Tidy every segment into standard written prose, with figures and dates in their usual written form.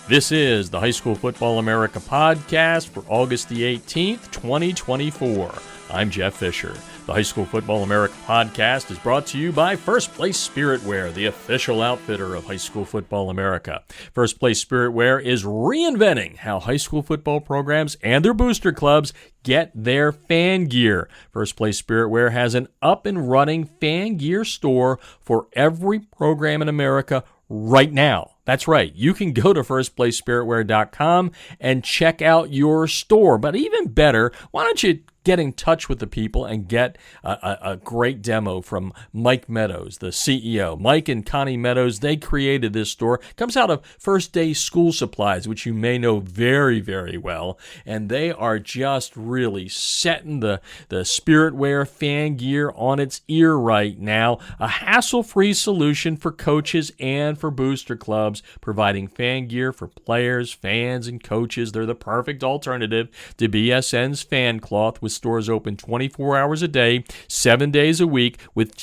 This is the High School Football America podcast for August the 18th, 2024. I'm Jeff Fisher. The High School Football America podcast is brought to you by First Place Spiritwear, the official outfitter of High School Football America. First Place Spiritwear is reinventing how high school football programs and their booster clubs get their fan gear. First Place Spiritwear has an up-and-running fan gear store for every program in America right now. That's right. You can go to firstplacespiritwear.com and check out your store. But even better, why don't you get in touch with the people and get a great demo from Mike Meadows, the CEO. Mike and Connie Meadows, they created this store. It comes out of First Day School Supplies, which you may know very, very well. And they are just really setting the Spiritwear fan gear on its ear right now. A hassle-free solution for coaches and for booster clubs, providing fan gear for players, fans, and coaches. They're the perfect alternative to BSN's fan cloth, with stores open 24 hours a day, 7 days a week, with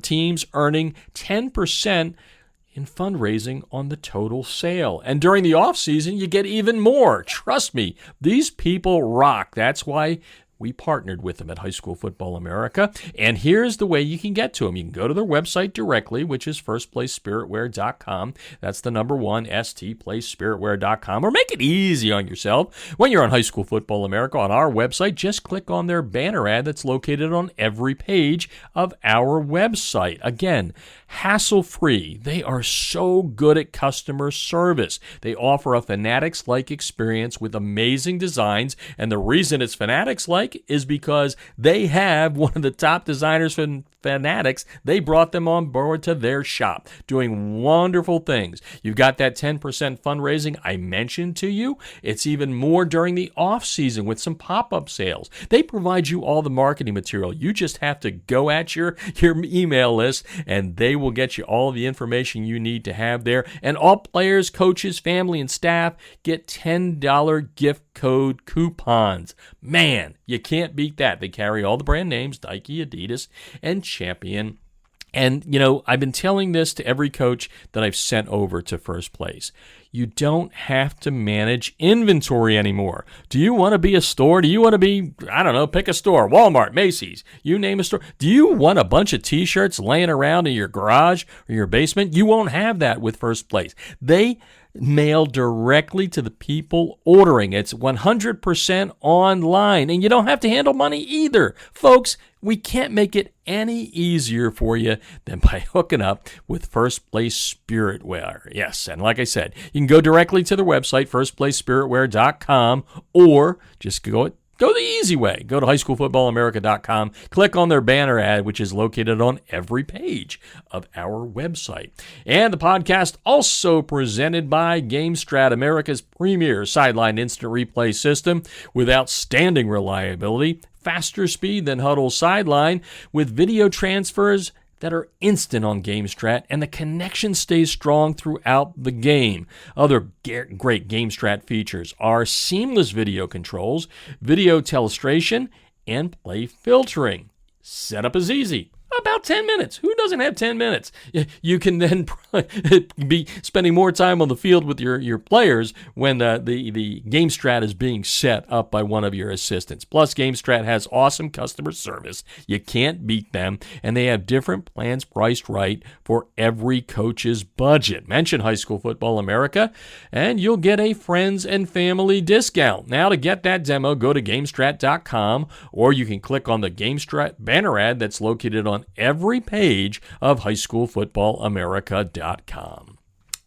teams earning 10% in fundraising on the total sale. And during the off season, you get even more. Trust me, these people rock. That's why we partnered with them at High School Football America. And here's the way you can get to them. You can go to their website directly, which is firstplacespiritwear.com. That's the number one, stplacespiritwear.com. Or make it easy on yourself. When you're on High School Football America on our website, just click on their banner ad that's located on every page of our website. Again, hassle-free. They are so good at customer service. They offer a Fanatics-like experience with amazing designs. And the reason it's Fanatics-like is because they have one of the top designers from Fanatics. They brought them on board to their shop, doing wonderful things. You've got that 10% fundraising I mentioned to you. It's even more during the off season with some pop-up sales. They provide you all the marketing material. You just have to go at your email list, and they will get you all the information you need to have there. And all players, coaches, family, and staff get $10 gift code coupons. Man, you can't beat that. They carry all the brand names, Nike, Adidas, and Champion. And, I've been telling this to every coach that I've sent over to First Place. You don't have to manage inventory anymore. Do you want to be a store? Do you want to be, pick a store, Walmart, Macy's, you name a store. Do you want a bunch of t-shirts laying around in your garage or your basement? You won't have that with First Place. They mail directly to the people ordering. It's 100% online, and you don't have to handle money either. Folks, we can't make it any easier for you than by hooking up with First Place Spiritwear. Yes, and like I said, you can go directly to their website, firstplacespiritwear.com, or just go the easy way. Go to highschoolfootballamerica.com, click on their banner ad, which is located on every page of our website. And the podcast also presented by GameStrat, America's premier sideline instant replay system with outstanding reliability, faster speed than Huddle's sideline, with video transfers that are instant on GameStrat, and the connection stays strong throughout the game. Other great GameStrat features are seamless video controls, video telestration, and play filtering. Setup is easy. About 10 minutes. Who doesn't have 10 minutes? You can then be spending more time on the field with your players when the GameStrat is being set up by one of your assistants. Plus, GameStrat has awesome customer service. You can't beat them, and they have different plans priced right for every coach's budget. Mention High School Football America, and you'll get a friends and family discount. Now, to get that demo, go to GameStrat.com, or you can click on the GameStrat banner ad that's located on every page of highschoolfootballamerica.com.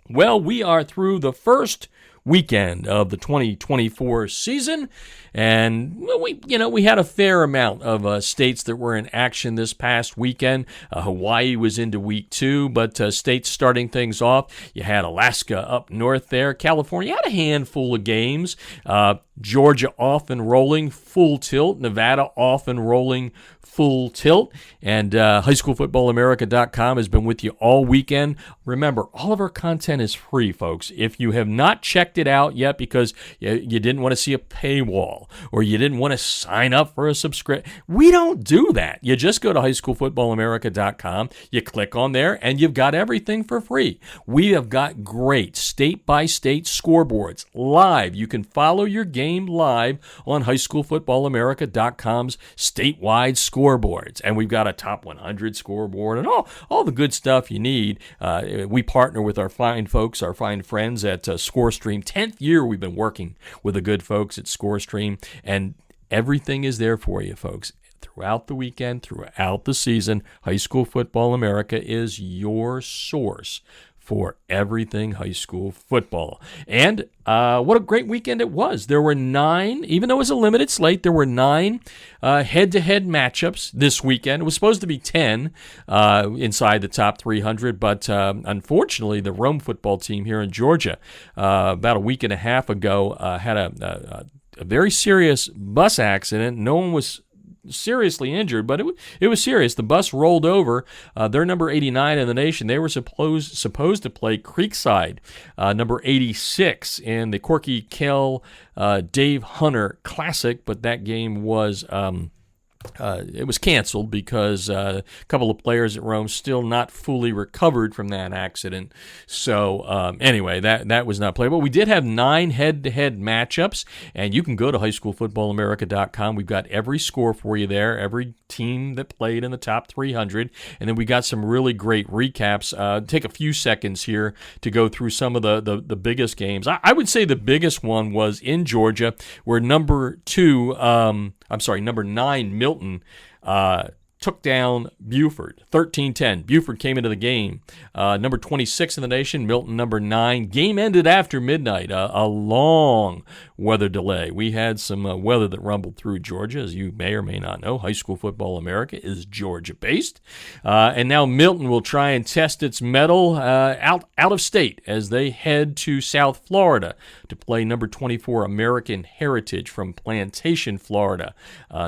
Well, we are through the first weekend of the 2024 season, and we had a fair amount of states that were in action this past weekend. Hawaii was into week 2, but states starting things off, you had Alaska up north there. California had a handful of games. Georgia off and rolling full tilt. Nevada off and rolling full tilt. And highschoolfootballamerica.com has been with you all weekend. Remember, all of our content is free, folks. If you have not checked it out yet because you didn't want to see a paywall or you didn't want to sign up for a subscription, we don't do that. You just go to highschoolfootballamerica.com, you click on there, and you've got everything for free. We have got great state-by-state scoreboards live. You can follow your game live on highschoolfootballamerica.com's statewide scoreboards. And we've got a top 100 scoreboard and all the good stuff you need. We partner with our fine folks, our fine friends at ScoreStream. 10th year we've been working with the good folks at ScoreStream, and everything is there for you, folks. Throughout the weekend, throughout the season, High School Football America is your source for everything high school football. And what a great weekend it was. There were 9, even though it was a limited slate, there were 9 head-to-head matchups this weekend. It was supposed to be 10 inside the top 300, but unfortunately, the Rome football team here in Georgia about a week and a half ago had a very serious bus accident. No one was seriously injured, but it was serious. The bus rolled over. They're number 89 in the nation. They were supposed to play Creekside, number 86 in the Corky Kell Dave Hunter Classic, but that game was it was canceled because a couple of players at Rome still not fully recovered from that accident. So anyway, that was not played. But we did have 9 head-to-head matchups, and you can go to highschoolfootballamerica.com. We've got every score for you there, every team that played in the top 300, and then we got some really great recaps. Take a few seconds here to go through some of the biggest games. I would say the biggest one was in Georgia, where number 9, Milton, took down Buford, 13-10. Buford came into the game. Number 26 in the nation, Milton number 9. Game ended after midnight, a long weather delay. We had some weather that rumbled through Georgia. As you may or may not know, High School Football America is Georgia-based. And now Milton will try and test its mettle out of state as they head to South Florida to play number 24 American Heritage from Plantation, Florida.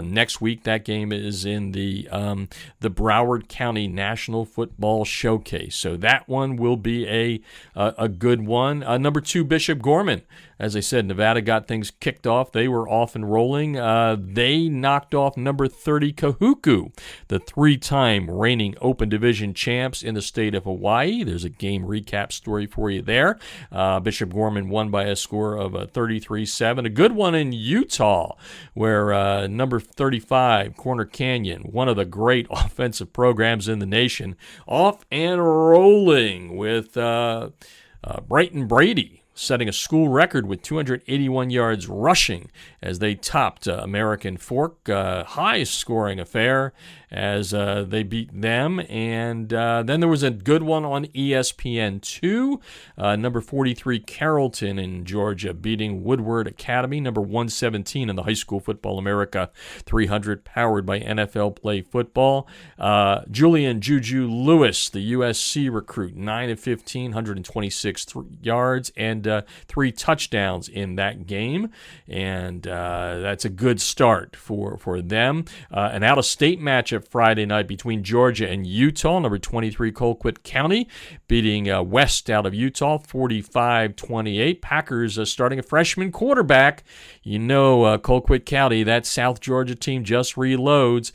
Next week, that game is in the Broward County National Football Showcase. So that one will be a good one. Number 2, Bishop Gorman. As I said, Nevada got things kicked off. They were off and rolling. They knocked off number 30, Kahuku, the 3-time reigning Open Division champs in the state of Hawaii. There's a game recap story for you there. Bishop Gorman won by a score of 33-7. A good one in Utah, where number 35, Corner Canyon, one of the great offensive programs in the nation, off and rolling with Brighton Brady, setting a school record with 281 yards rushing as they topped American Fork. High-scoring affair as they beat them. And then there was a good one on ESPN2. Number 43, Carrollton in Georgia, beating Woodward Academy. Number 117 in the High School Football America 300, powered by NFL Play Football. Julian Juju Lewis, the USC recruit, 9 of 15, 126 yards, and 3 touchdowns in that game. And that's a good start for them. An out-of-state matchup Friday night between Georgia and Utah. Number 23, Colquitt County, beating West out of Utah, 45-28. Packers starting a freshman quarterback. You know, Colquitt County, that South Georgia team just reloads.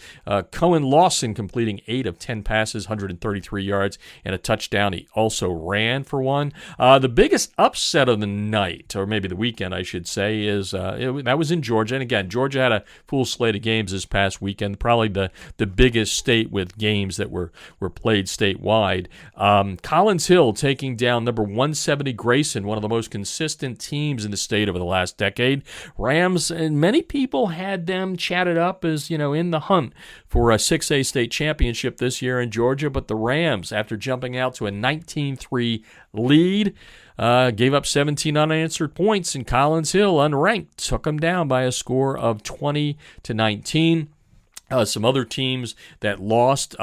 Cohen Lawson completing 8 of 10 passes, 133 yards, and a touchdown. He also ran for one. The biggest upset of the night, or maybe the weekend, I should say, is that was in Georgia. And again, Georgia had a full slate of games this past weekend, probably the biggest state with games that were played statewide. Collins Hill taking down number 170 Grayson, one of the most consistent teams in the state over the last decade. Rams, and many people had them chatted up as, in the hunt for a 6A state championship this year in Georgia, but the Rams, after jumping out to a 19-3 lead, gave up 17 unanswered points, and Collins Hill, unranked, took them down by a score of 20-19. Some other teams that lost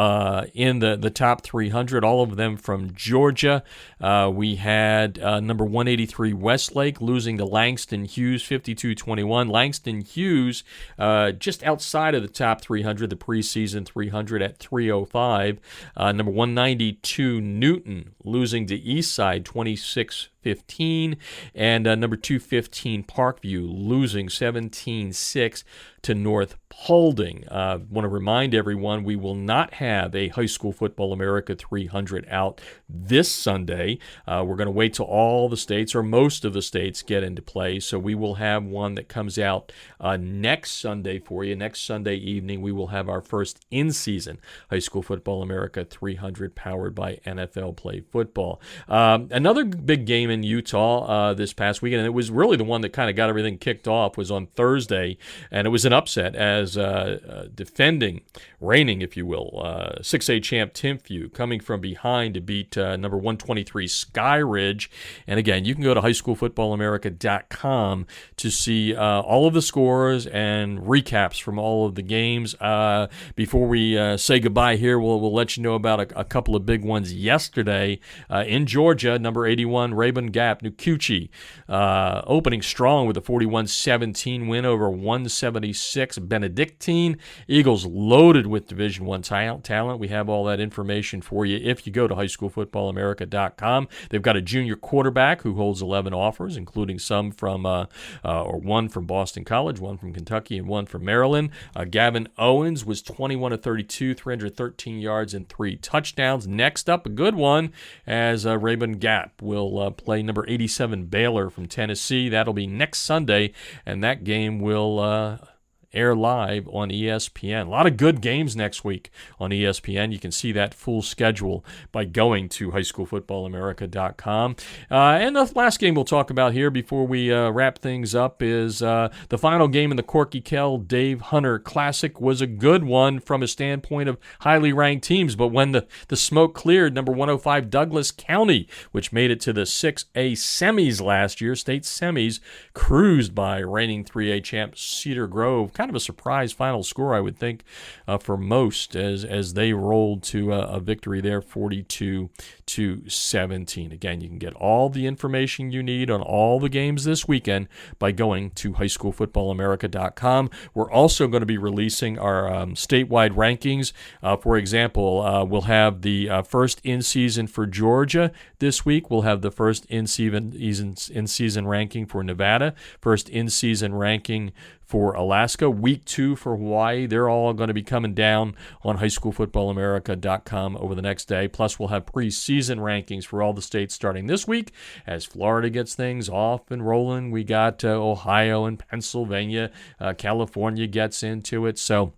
in the top 300, all of them from Georgia. We had number 183 Westlake losing to Langston Hughes 52-21. Langston Hughes just outside of the top 300, the preseason 300 at 305. Number 192 Newton losing to Eastside 26-15, and number 215 Parkview losing 17-6 to North Paulding. I want to remind everyone we will not have a High School Football America 300 out this Sunday. We're going to wait till all the states or most of the states get into play, so we will have one that comes out next Sunday for you. Next Sunday evening, we will have our first in-season High School Football America 300 powered by NFL Play Football. Another big game in Utah this past weekend, and it was really the one that kind of got everything kicked off, was on Thursday, and it was an upset as reigning, if you will, 6A champ Timpview coming from behind to beat number 123 Skyridge. And again, you can go to highschoolfootballamerica.com to see all of the scores and recaps from all of the games. Before we say goodbye here, we'll let you know about a couple of big ones yesterday in Georgia. Number 81 Rabun Gap Nukuchi opening strong with a 41-17 win over 176 Benedictine. Eagles loaded with Division I talent. We have all that information for you if you go to highschoolfootballamerica.com. They've got a junior quarterback who holds 11 offers, including some from, or one from Boston College, one from Kentucky, and one from Maryland. Gavin Owens was 21 of 32, 313 yards and 3 touchdowns. Next up, a good one, as Rabun Gap will play number 87 Baylor from Tennessee. That'll be next Sunday, and that game will air live on ESPN. A lot of good games next week on ESPN. You can see that full schedule by going to highschoolfootballamerica.com. And the last game we'll talk about here before we wrap things up is the final game in the Corky Kell Dave Hunter Classic. Was a good one from a standpoint of highly ranked teams, but when the smoke cleared, number 105 Douglas County, which made it to the 6A semis last year, state semis, cruised by reigning 3A champ Cedar Grove. Kind of a surprise final score, I would think, for most, as they rolled to a victory there, 42-17. Again, you can get all the information you need on all the games this weekend by going to highschoolfootballamerica.com. We're also going to be releasing our statewide rankings. For example, we'll have the first in-season for Georgia this week. We'll have the first in-season ranking for Nevada, first in-season ranking for Alaska, week 2 for Hawaii. They're all going to be coming down on highschoolfootballamerica.com over the next day. Plus, we'll have preseason rankings for all the states starting this week. As Florida gets things off and rolling, we got Ohio and Pennsylvania. California gets into it. So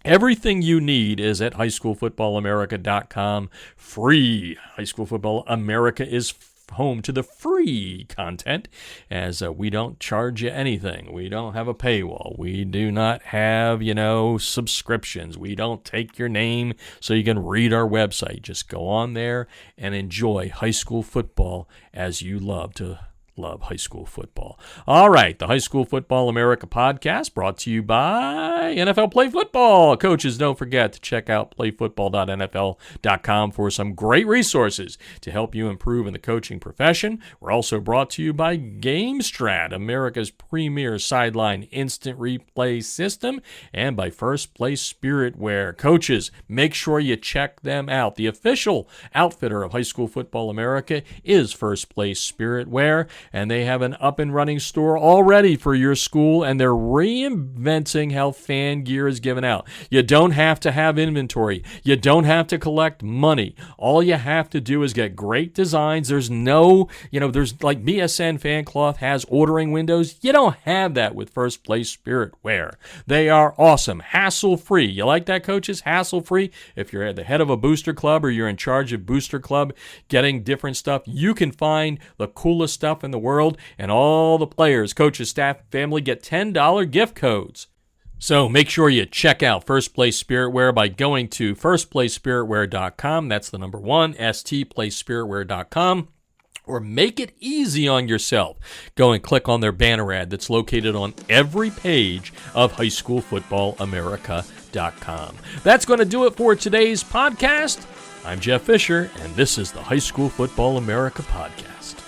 everything you need is at highschoolfootballamerica.com. Free. High School Football America is home to the free content, as we don't charge you anything. We don't have a paywall. We do not have, subscriptions. We don't take your name so you can read our website. Just go on there and enjoy high school football as you love high school football. All right, the High School Football America podcast brought to you by NFL Play Football. Coaches, don't forget to check out playfootball.nfl.com for some great resources to help you improve in the coaching profession. We're also brought to you by GameStrat, America's premier sideline instant replay system, and by First Place Spiritwear. Coaches, make sure you check them out. The official outfitter of High School Football America is First Place Spiritwear, and they have an up-and-running store already for your school, and they're reinventing how fan gear is given out. You don't have to have inventory. You don't have to collect money. All you have to do is get great designs. There's no, there's like BSN Fan Cloth has ordering windows. You don't have that with First Place Spiritwear. They are awesome, hassle-free. You like that, coaches? Hassle-free. If you're at the head of a booster club or you're in charge of booster club getting different stuff, you can find the coolest stuff in the world, and all the players, coaches, staff, family get $10 gift codes. So make sure you check out First Place Spiritwear by going to firstplacespiritwear.com. That's the number one, stplacespiritwear.com. or make it easy on yourself, go and click on their banner ad that's located on every page of highschoolfootballamerica.com. That's going to do it for today's podcast. I'm Jeff Fisher, and this is the High School Football America Podcast.